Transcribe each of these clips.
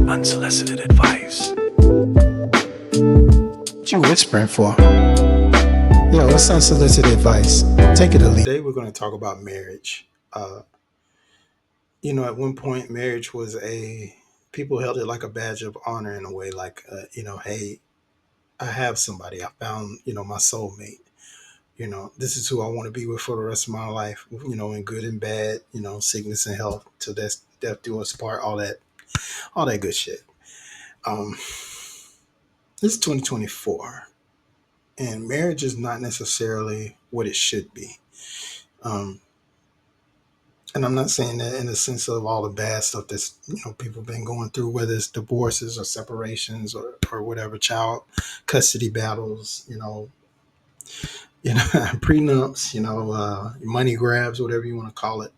Unsolicited advice. What you whispering for? Yo, what's unsolicited advice? Take it or leave. Today we're going to talk about marriage. At one point, marriage was people held it like a badge of honor in a way, like, hey, I have somebody. I found, my soulmate. This is who I want to be with for the rest of my life, in good and bad, sickness and health, till death do us part, all that good shit. Um, this is 2024, and marriage is not necessarily what it should be. Um, and I'm not saying that in the sense of all the bad stuff that's people been going through, whether it's divorces or separations or whatever, child custody battles, prenups, money grabs, whatever you want to call it.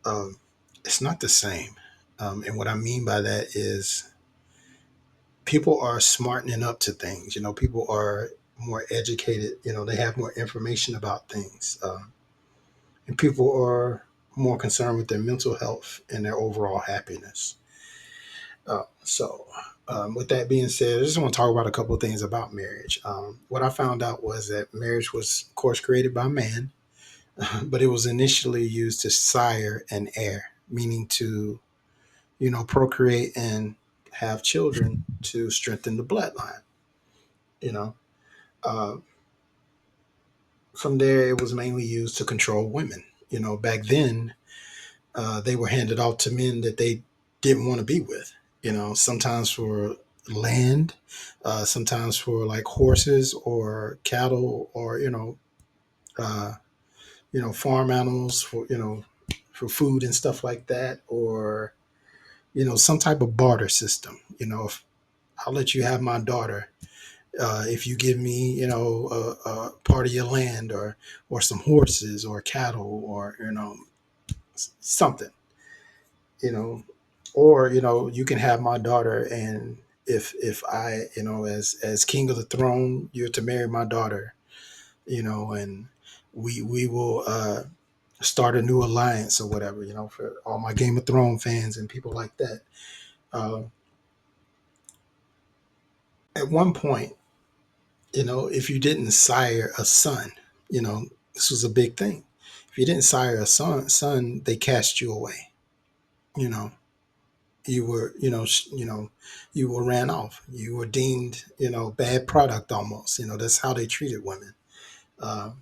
Um, it's not the same. And what I mean by that is people are smartening up to things. People are more educated. They have more information about things, and people are more concerned with their mental health and their overall happiness. With that being said, I just want to talk about a couple of things about marriage. What I found out was that marriage was, of course, created by man, but it was initially used to sire an heir, meaning to, procreate and have children to strengthen the bloodline. You know, uh, from there, it was mainly used to control women. Back then, they were handed off to men that they didn't want to be with. Sometimes for land, sometimes for like horses or cattle or uh, farm animals for for food and stuff like that, or some type of barter system. If I'll let you have my daughter, if you give me a part of your land or some horses or cattle or something, you know or you can have my daughter, and if I, as king of the throne, you're to marry my daughter, and we will start a new alliance or whatever, for all my Game of Thrones fans and people like that. uh, at one point, if you didn't sire a son, you know this was a big thing. If you didn't sire a son, they cast you away. you know you were you were ran off. You were deemed bad product almost. That's how they treated women. uh,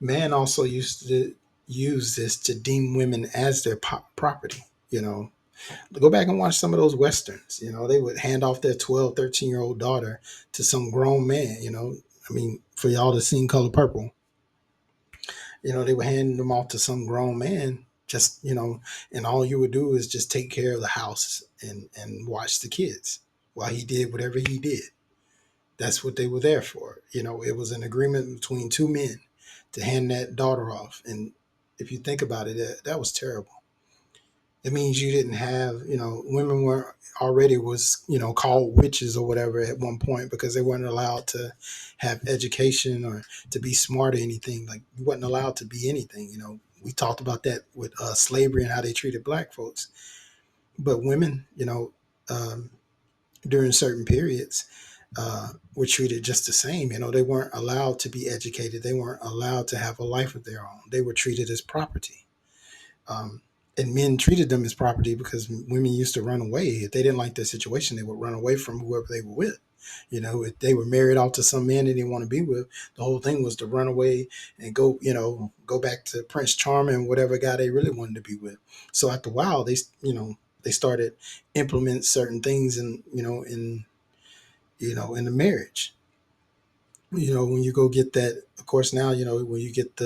Man also used to use this to deem women as their property. Go back and watch some of those westerns. They would hand off their 12, 13-year old daughter to some grown man. I mean, for y'all to seen Color Purple, they would hand them off to some grown man, just and all you would do is just take care of the house and watch the kids while he did whatever he did. That's what they were there for. It was an agreement between two men to hand that daughter off. And if you think about it, that was terrible. It means you didn't have, women were already was, called witches or whatever at one point, because they weren't allowed to have education or to be smart or anything. Like, you wasn't allowed to be anything. We talked about that with slavery and how they treated black folks. But women, um, during certain periods, were treated just the same. They weren't allowed to be educated. They weren't allowed to have a life of their own. They were treated as property. Um, and men treated them as property because women used to run away. If they didn't like their situation, they would run away from whoever they were with. If they were married off to some man they didn't want to be with, the whole thing was to run away and go back to Prince Charming, whatever guy they really wanted to be with. So after a while, they started implement certain things in the marriage. When you go get that, of course, now, when you get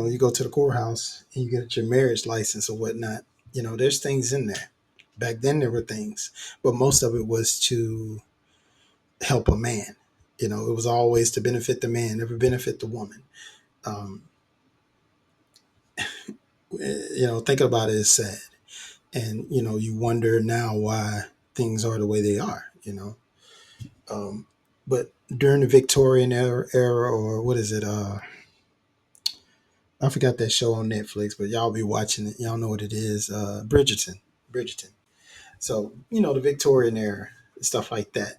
you go to the courthouse and you get your marriage license or whatnot, there's things in there. Back then there were things, but most of it was to help a man. It was always to benefit the man, never benefit the woman. Um, thinking about it is sad. And, you wonder now why things are the way they are, Um, but during the Victorian era, or what is it? I forgot that show on Netflix, but y'all be watching it. Y'all know what it is. Bridgerton. Bridgerton. So, the Victorian era, stuff like that.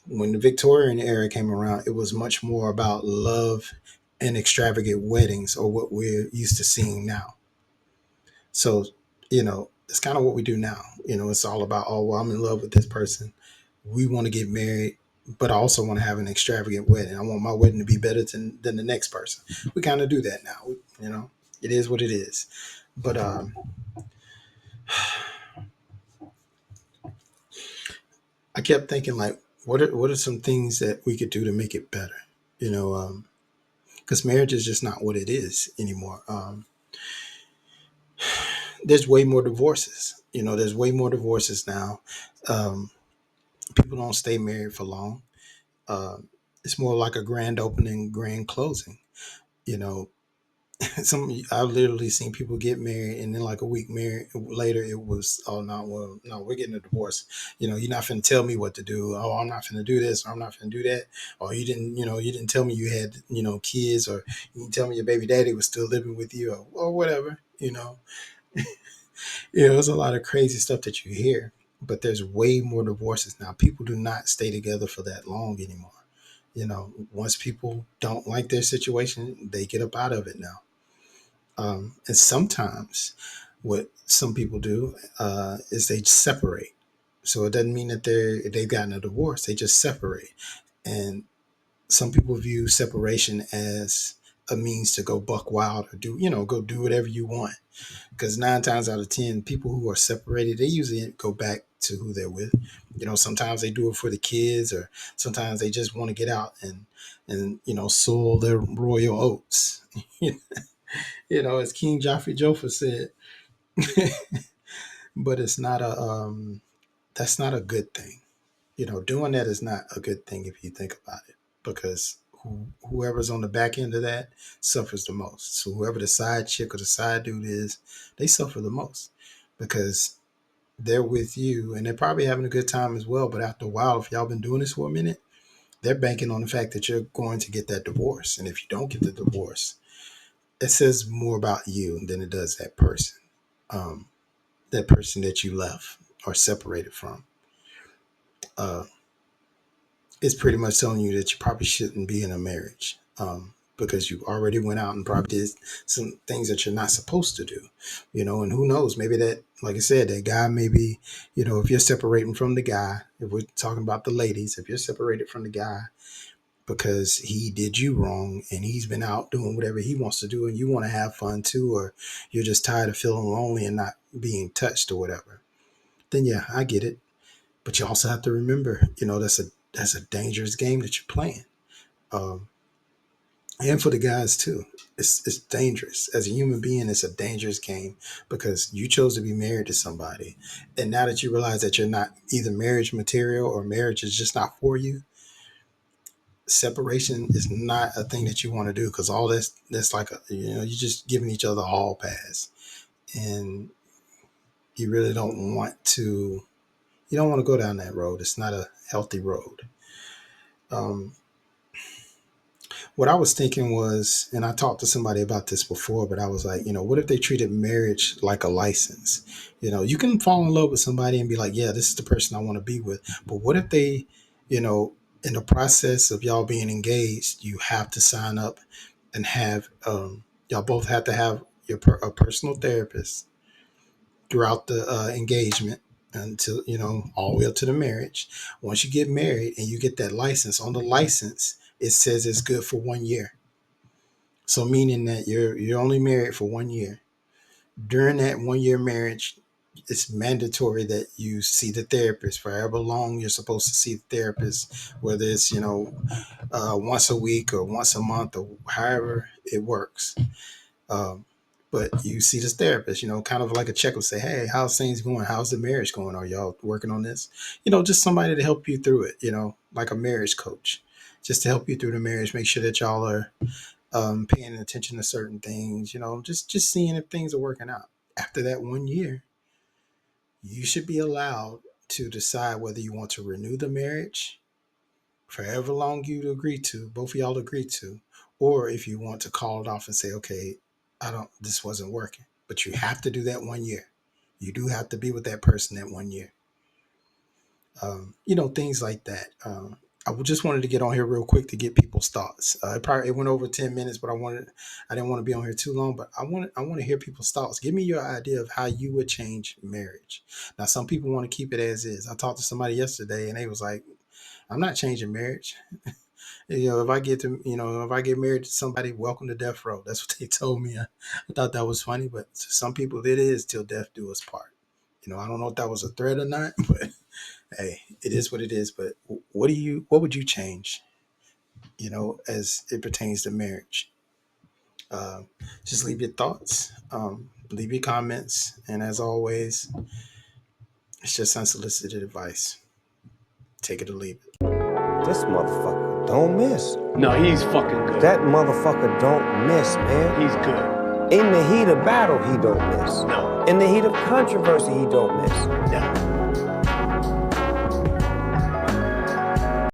When the Victorian era came around, it was much more about love and extravagant weddings, or what we're used to seeing now. So, it's kind of what we do now. It's all about, oh, well, I'm in love with this person. We want to get married, but I also want to have an extravagant wedding. I want my wedding to be better than the next person. We kind of do that now. It is what it is. But I kept thinking, like, what are some things that we could do to make it better? Because marriage is just not what it is anymore. There's way more divorces. There's way more divorces now. Um, People don't stay married for long. It's more like a grand opening, grand closing. You know, I've literally seen people get married, and then like a week married later, it was, oh no, well, no, we're getting a divorce. You're not finna tell me what to do. Oh, I'm not finna do this, or I'm not finna do that. Or you didn't tell me you had kids, or you didn't tell me your baby daddy was still living with you, or whatever. There's a lot of crazy stuff that you hear, but there's way more divorces now. People do not stay together for that long anymore. Once people don't like their situation, they get up out of it now. And sometimes what some people do is they separate. So it doesn't mean that they've gotten a divorce. They just separate. And some people view separation as a means to go buck wild, or go do whatever you want. Because 9 times out of 10, people who are separated, they usually go back to who they're with. Sometimes they do it for the kids, or sometimes they just want to get out and sow their royal oats. As King Joffrey Joffa said. But it's not a that's not a good thing. Doing that is not a good thing if you think about it, because whoever's on the back end of that suffers the most. So whoever the side chick or the side dude is, they suffer the most, because they're with you and they're probably having a good time as well. But after a while, if y'all been doing this for a minute, they're banking on the fact that you're going to get that divorce. And if you don't get the divorce, it says more about you than it does um, that person that you left or separated from. Uh, it's pretty much telling you that you probably shouldn't be in a marriage, because you already went out and probably did some things that you're not supposed to do. And who knows, maybe that, like I said, that guy, maybe, if you're separating from the guy, if we're talking about the ladies, if you're separated from the guy because he did you wrong and he's been out doing whatever he wants to do and you want to have fun too, or you're just tired of feeling lonely and not being touched or whatever, then yeah, I get it. But you also have to remember, that's a dangerous game that you're playing. Um, and for the guys too, it's dangerous. As a human being, it's a dangerous game, because you chose to be married to somebody, and now that you realize that you're not either marriage material, or marriage is just not for you, separation is not a thing that you want to do, because all that's like you're just giving each other a hall pass, and you really don't want to. You don't want to go down that road. It's not a healthy road. Um, what I was thinking was, and I talked to somebody about this before, but I was like, what if they treated marriage like a license? You can fall in love with somebody and be like, yeah, this is the person I want to be with. But what if they, you know, in the process of y'all being engaged, you have to sign up and have, y'all both have to have a personal therapist throughout the engagement, until all the way up to the marriage. Once you get married and you get that license, on the license it says it's good for 1 year. So meaning that you're only married for 1 year. During that 1 year marriage, it's mandatory that you see the therapist for however long you're supposed to see the therapist, whether it's once a week or once a month or however it works. Um, but you see this therapist, kind of like a checkup, say, hey, how's things going? How's the marriage going? Are y'all working on this? Just somebody to help you through it, like a marriage coach. just to help you through the marriage. Make sure that y'all are paying attention to certain things. Just seeing if things are working out. After that 1 year, you should be allowed to decide whether you want to renew the marriage for however long you agree to, both of y'all agree to, or if you want to call it off and say, okay, this wasn't working. But you have to do that 1 year. You do have to be with that person that 1 year. Things like that. I just wanted to get on here real quick to get people's thoughts. It went over 10 minutes, but I didn't want to be on here too long. But I want to hear people's thoughts. Give me your idea of how you would change marriage. Now, some people want to keep it as is. I talked to somebody yesterday, and they was like, "I'm not changing marriage. If I get married to somebody, welcome to death row." That's what they told me. I thought that was funny, but to some people, it is till death do us part. I don't know if that was a threat or not, but hey, it is what it is. But what would you change, as it pertains to marriage? Just leave your thoughts, leave your comments. And as always, it's just unsolicited advice. Take it or leave it. This motherfucker don't miss. No, he's fucking good. That motherfucker don't miss, man. He's good. In the heat of battle, he don't miss. No. In the heat of controversy, he don't miss. No.